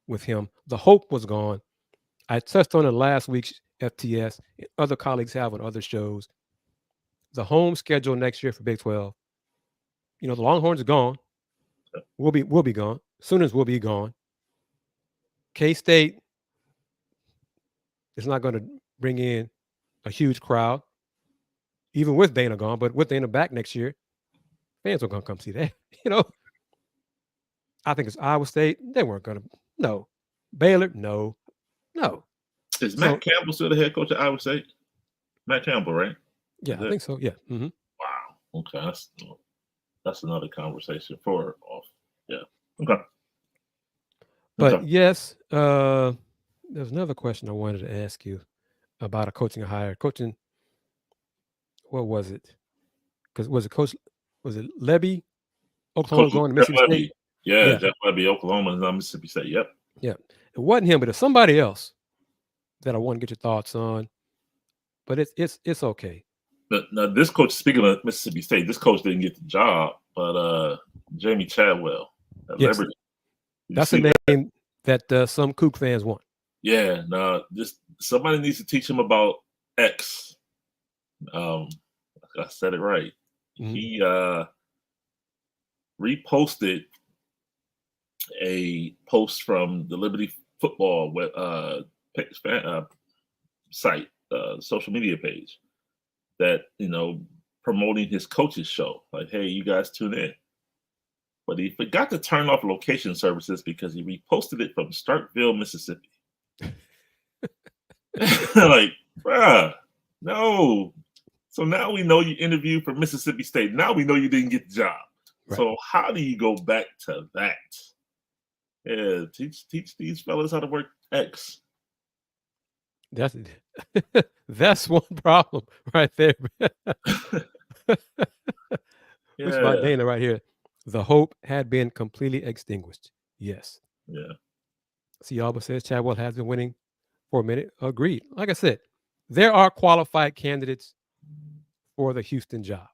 with him. The hope was gone. I touched on it last week's FTS. Other colleagues have on other shows. The home schedule next year for Big 12. The Longhorns are gone. We'll be gone. Sooners will be gone. K-State is not going to bring in a huge crowd, even with Dana gone. But with Dana back next year, fans are going to come see that. I think it's Iowa State. They weren't going to. No. Baylor, no. Is Matt Campbell still the head coach at Iowa State? Matt Campbell, right? Yeah, I think so. Yeah. Mm-hmm. Wow. Okay, that's another conversation for off. Yeah. Okay. But yes, there's another question I wanted to ask you about a coaching hire. Coaching, what was it? Because was it Lebby, Oklahoma, going to Mississippi State? Yeah, Jeff Lebby, Oklahoma, and Mississippi State. Yep. Yeah. It wasn't him, but it's somebody else that I want to get your thoughts on. But it's okay. Now, this coach, speaking of Mississippi State, this coach didn't get the job, but Jamie Chadwell at Liberty. That's a name that some Coug fans want. Yeah, just somebody needs to teach him about X. I said it right. Mm-hmm. He reposted a post from the Liberty football site, social media page, that promoting his coach's show. Like, hey, you guys tune in. But he forgot to turn off location services because he reposted it from Starkville, Mississippi. Like, bruh, no. So now we know you interviewed for Mississippi State. Now we know you didn't get the job. Right. So how do you go back to that? Yeah, teach these fellas how to work X. That's one problem right there. It's about Dana right here. The hope had been completely extinguished. Yes. Yeah. See, Alba says Chadwell has been winning for a minute. Agreed. Like I said, there are qualified candidates for the Houston job.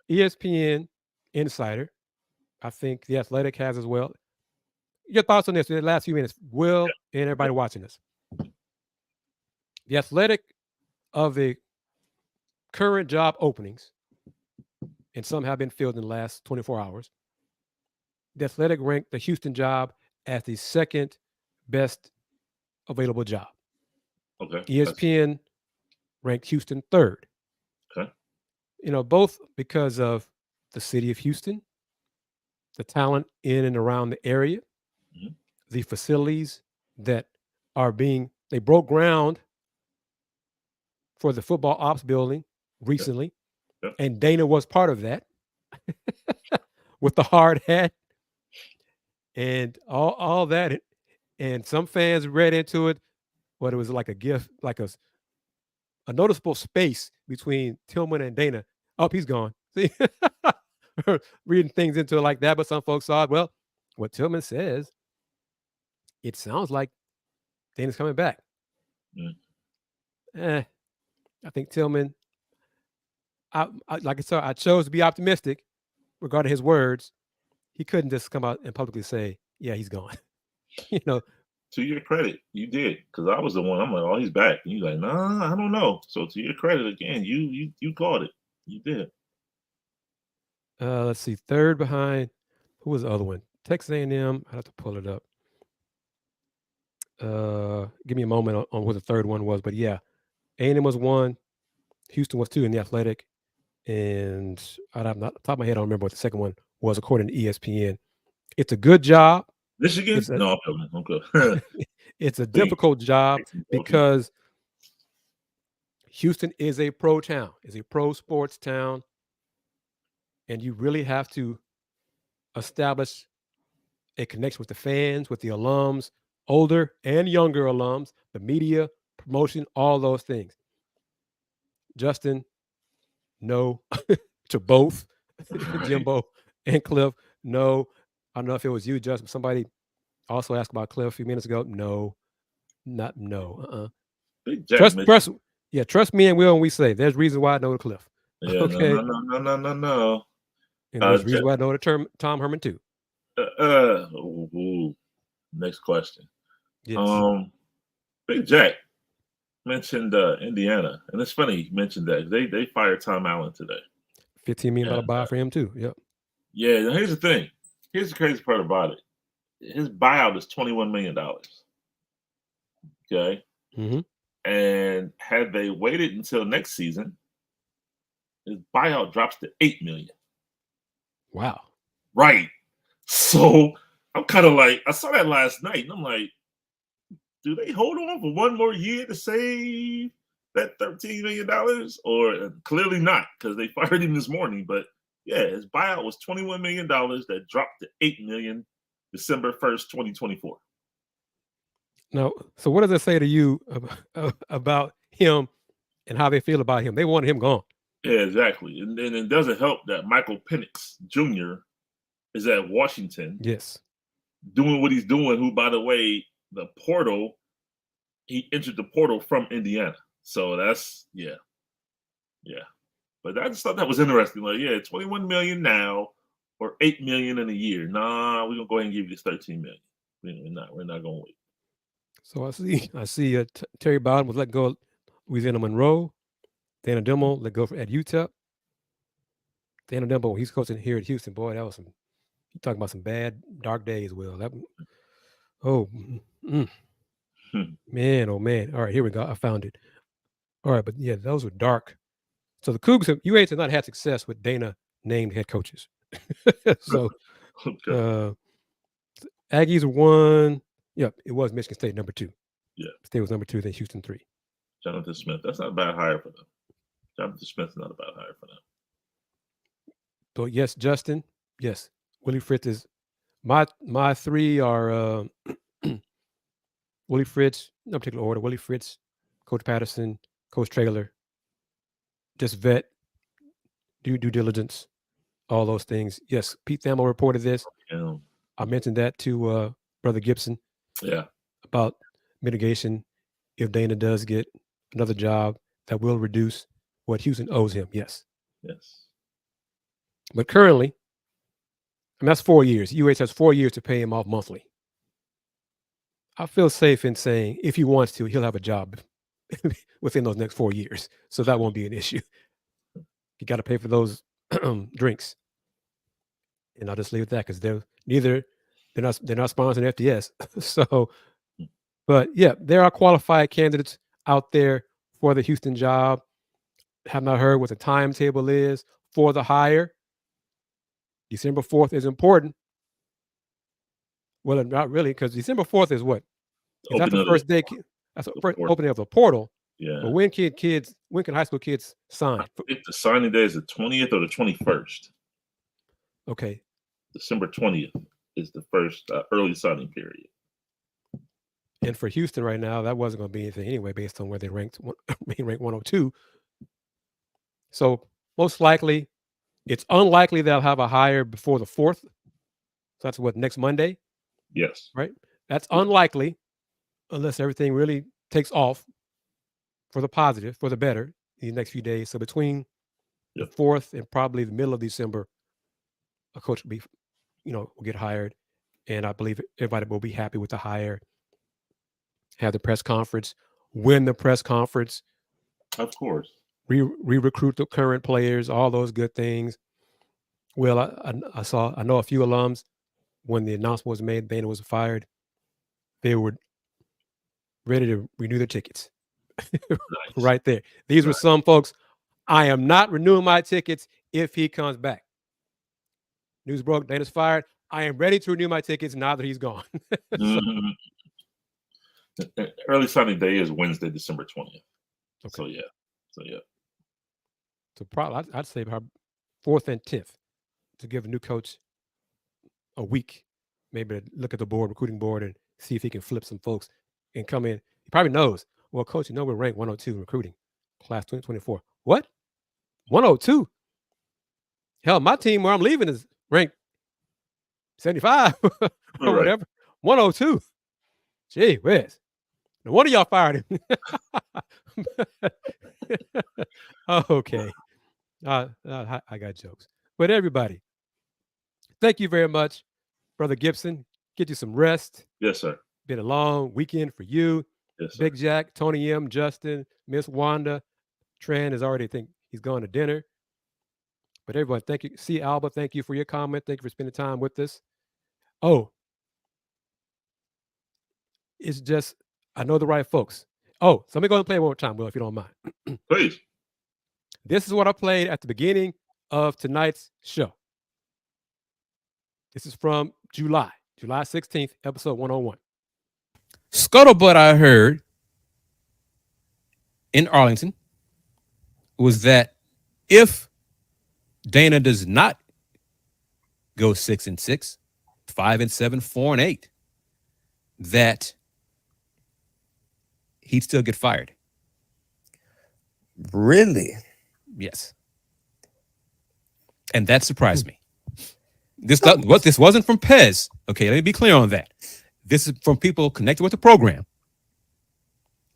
ESPN Insider, I think The Athletic has as well. Your thoughts on this in the last few minutes, Will, and everybody watching this. The Athletic, of the current job openings, and some have been filled in the last 24 hours, The Athletic ranked the Houston job as the second best available job. Okay. ESPN ranked Houston third. Okay. Both because of the city of Houston, the talent in and around the area, mm-hmm. the facilities that are they broke ground for the football ops building recently. Yep. And Dana was part of that with the hard hat and all that. And some fans read into it, it was like a gift, like a noticeable space between Tillman and Dana. Oh, he's gone. See, reading things into it like that. But some folks saw it. Well, what Tillman says, it sounds like Dana's coming back. I think Tillman, like I said, I chose to be optimistic regarding his words. He couldn't just come out and publicly say, yeah, he's gone. To your credit, you did. Because I was the one, I'm like, oh, he's back. And you're like, nah, I don't know. So to your credit, again, you called it. You did. Let's see. Third behind, who was the other one? Texas A&M. I have to pull it up. Give me a moment on what the third one was. But yeah, A&M was one. Houston was 2 in the Athletic, and I'm not top of my head, I don't remember what the second one was according to ESPN. It's a good job. Michigan? No, I'm good. It's a difficult job because Houston is a pro town, is a pro sports town, and you really have to establish a connection with the fans, with the alums, older and younger alums, the media, promotion, all those things. Justin, no to both. Jimbo and Cliff, no. I don't know if it was you, Justin. Somebody also asked about Cliff a few minutes ago. No, not no. Trust me and Will when we say there's reasons why I know the Cliff. Yeah, okay. No. And there's reasons why I know the term Tom Herman too. Next question. Yes. Big Jack mentioned Indiana, and it's funny you mentioned that they fired Tom Allen today. $15 million buy for him too. Yep. Yeah. Now here's the thing. Here's the crazy part about it. His buyout is $21 million. Okay. Mm-hmm. And had they waited until next season, his buyout drops to $8 million. Wow. Right. So I'm kind of like, I saw that last night, and I'm like, do they hold on for one more year to save that $13 million? Or clearly not, because they fired him this morning. But yeah, his buyout was $21 million that dropped to $8 million December 1st, 2024. No. So what does it say to you about him and how they feel about him? They wanted him gone. Yeah, exactly. And it doesn't help that Michael Penix Jr. is at Washington. Yes. Doing what he's doing, who, by the way, he entered the portal from Indiana. So that's, yeah. But I just thought that was interesting. Like, yeah, 21 million now or 8 million in a year. Nah, we're going to go ahead and give you this 13 million. We're not going to wait. So I see Terry Bowden was let go of Louisiana Monroe. Dana Dimel let go at UTEP. Dana Dimel, he's coaching here at Houston. Boy, that was you talking about some bad, dark days, Will. Man, oh man. All right, here we go. I found it. All right, but yeah, those were dark. So the Coogs, UH has not had success with Dana named head coaches. So Aggies won. Yep, it was Michigan State number 2. Yeah. State was number 2, then Houston 3. Jonathan Smith. That's not a bad hire for them. Jonathan Smith's not a bad hire for them. So yes, Justin. Yes. Willie Fritz is my 3 are Willie Fritz, no particular order. Willie Fritz, Coach Patterson, Coach Traylor. Just vet, do due diligence, all those things. Yes, Pete Thamel reported this. Yeah. I mentioned that to Brother Gibson. Yeah. About mitigation if Dana does get another job that will reduce what Houston owes him. Yes. But currently, and that's 4 years. UH has 4 years to pay him off monthly. I feel safe in saying if he wants to, he'll have a job within those next 4 years. So that won't be an issue. You got to pay for those drinks. And I'll just leave it at that because they're not sponsoring FDS. So, but yeah, there are qualified candidates out there for the Houston job. Have not heard what the timetable is for the hire. December 4th is important. Well, not really, because December 4th is what? Is that the first day? That's the first opening of the portal. Yeah. But when can high school kids sign? I think the signing day is the 20th or the 21st. Okay. December 20th is the first early signing period. And for Houston right now, that wasn't going to be anything anyway, based on where they ranked 102. So most likely, it's unlikely they'll have a hire before the 4th. So that's what, next Monday? Yes. Right? That's unlikely unless everything really takes off for the positive, for the better in the next few days. So between the 4th and probably the middle of December, a coach will get hired. And I believe everybody will be happy with the hire. Have the press conference, win the press conference. Of course. Re-recruit the current players, all those good things. Well, I know a few alums, when the announcement was made, Dana was fired, they were ready to renew their tickets. Nice. Right there. These were some folks I am not renewing my tickets if he comes back. News broke, Dana's fired. I am ready to renew my tickets now that he's gone. Early signing day is Wednesday, December 20th. Okay. So yeah. So probably I'd say about 4th and 10th to give a new coach a week, maybe to look at the recruiting board, and see if he can flip some folks and come in. He probably knows. Well, coach, we're ranked 102 in recruiting, class 2024. What? 102? Hell, my team where I'm leaving is ranked 75 or whatever. 102. Gee whiz. No wonder y'all fired him. Okay. I got jokes. But everybody, thank you very much, Brother Gibson. Get you some rest. Yes, sir. Been a long weekend for you. Yes, sir. Big Jack, Tony M, Justin, Miss Wanda. Tran is already, think he's going to dinner. But everyone, thank you. See, Alba, thank you for your comment. Thank you for spending time with us. Oh, it's just, I know the right folks. Oh, so let me go and play it one more time, Will, if you don't mind. Please. This is what I played at the beginning of tonight's show. This is from July 16th, episode 101. Scuttlebutt I heard in Arlington was that if Dana does not go 6-6, 5-7, 4-8, that he'd still get fired. Really? Yes. And that surprised me. This wasn't from Pez. Okay, let me be clear on that. This is from people connected with the program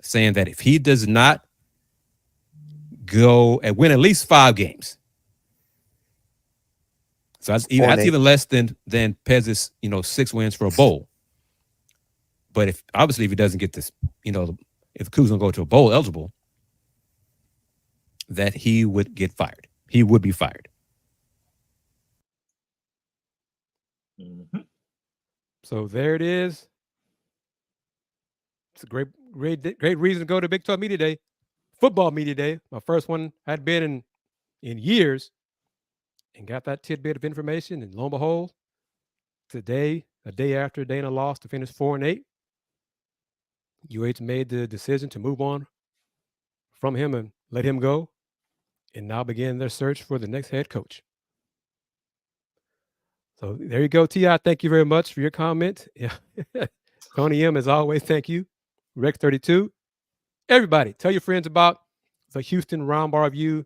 saying that if he does not go and win at least 5 games, so that's even less than Pez's 6 wins for a bowl. But if he doesn't get this, if Coogs don't go to a bowl eligible, that he would get fired. He would be fired. Mm-hmm. So there it is. It's a great reason to go to Big 12 Media Day, football media day. My first one had been in years, and got that tidbit of information. And lo and behold, today, a day after Dana lost to finish 4-8, UH made the decision to move on from him and let him go, and now begin their search for the next head coach. So there you go, T.I. Thank you very much for your comment. Yeah. Tony M, as always, thank you. Rex 32. Everybody, tell your friends about the Houston Roundball Review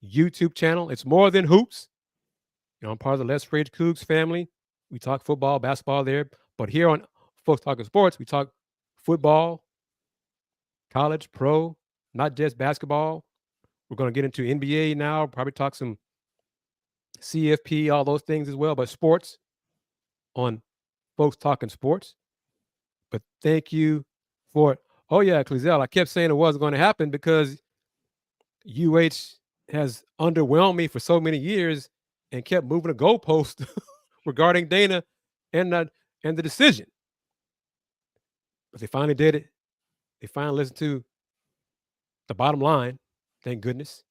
YouTube channel. It's more than hoops. I'm part of the Les Fridge Coogs family. We talk football, basketball there. But here on Folks Talking Sports, we talk football, college, pro, not just basketball. We're going to get into NBA now, probably talk some CFP, all those things as well, but sports on Folks Talking Sports. But thank you for it. Oh, yeah, Clezel, I kept saying it wasn't going to happen because UH has underwhelmed me for so many years and kept moving the goalpost regarding Dana and the decision. But they finally did it. They finally listened to the bottom line, thank goodness,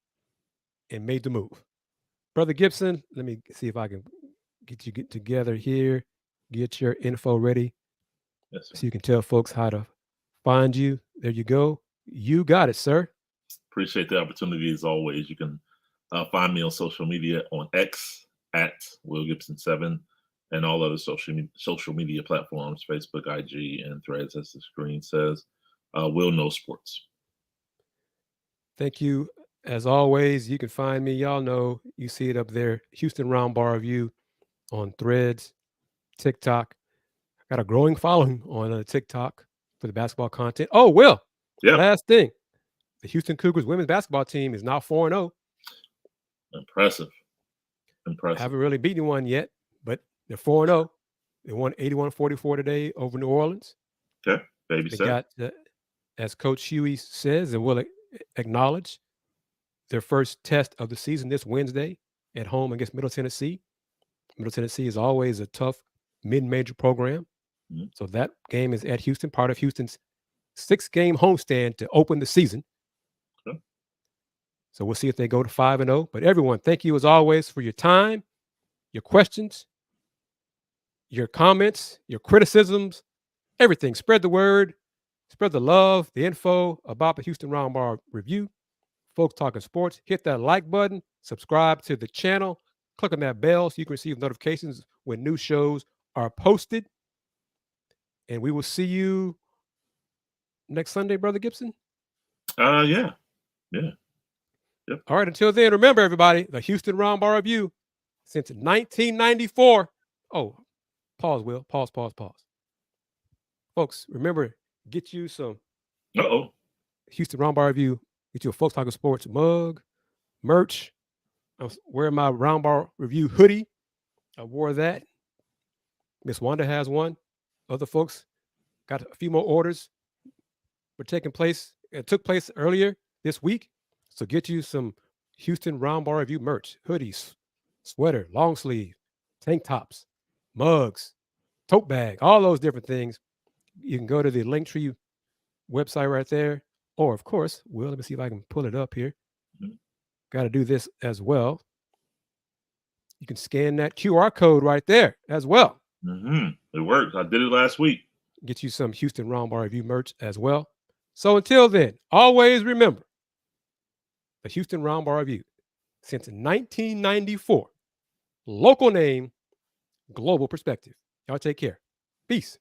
and made the move. Brother Gibson, let me see if I can get you together here, get your info ready. Yes, sir. So you can tell folks how to find you. There you go. You got it, sir. Appreciate the opportunity as always. You can find me on social media on X at Will Gibson 7 and all other social media platforms, Facebook, IG, and Threads, as the screen says. Will Know Sports. Thank you. As always, you can find me. Y'all know, you see it up there. Houston Roundball Review on Threads, TikTok. I got a growing following on TikTok for the basketball content. Oh, Will. Yeah. Last thing. The Houston Cougars women's basketball team is now 4-0. Impressive. Haven't really beaten one yet, but they're 4-0. They won 81-44 today over New Orleans. Okay. Baby They step. got, as Coach Huey says and will acknowledge, their first test of the season this Wednesday at home against Middle Tennessee. Middle Tennessee is always a tough mid-major program. Mm-hmm. So that game is at Houston, part of Houston's 6-game homestand to open the season. Okay. So we'll see if they go to 5-0. But everyone, thank you as always for your time, your questions, your comments, your criticisms, everything. Spread the word, spread the love, the info about the Houston Roundball Review. Folks Talking Sports. Hit that like button, subscribe to the channel, click on that bell so you can receive notifications when new shows are posted. And we will see you next Sunday, Brother Gibson. Yeah. Yep. All right. Until then, remember, everybody, the Houston Roundball Review since 1994. Oh, pause, Will. Pause. Folks, remember, get you some Houston Roundball Review. Get you a Folks Talking Sports mug, merch. I'm wearing my Roundball Review hoodie. I wore that. Miss Wanda has one. Other folks got a few more orders. Took place earlier this week. So get you some Houston Roundball Review merch, hoodies, sweater, long sleeve, tank tops, mugs, tote bag, all those different things. You can go to the Linktree website right there. Or, of course, let me see if I can pull it up here. Got to do this as well. You can scan that QR code right there as well. It works. I did it last week. Get you some Houston Roundball Review merch as well. So until then, always remember the Houston Roundball Review since 1994. Local name, global perspective. Y'all take care. Peace.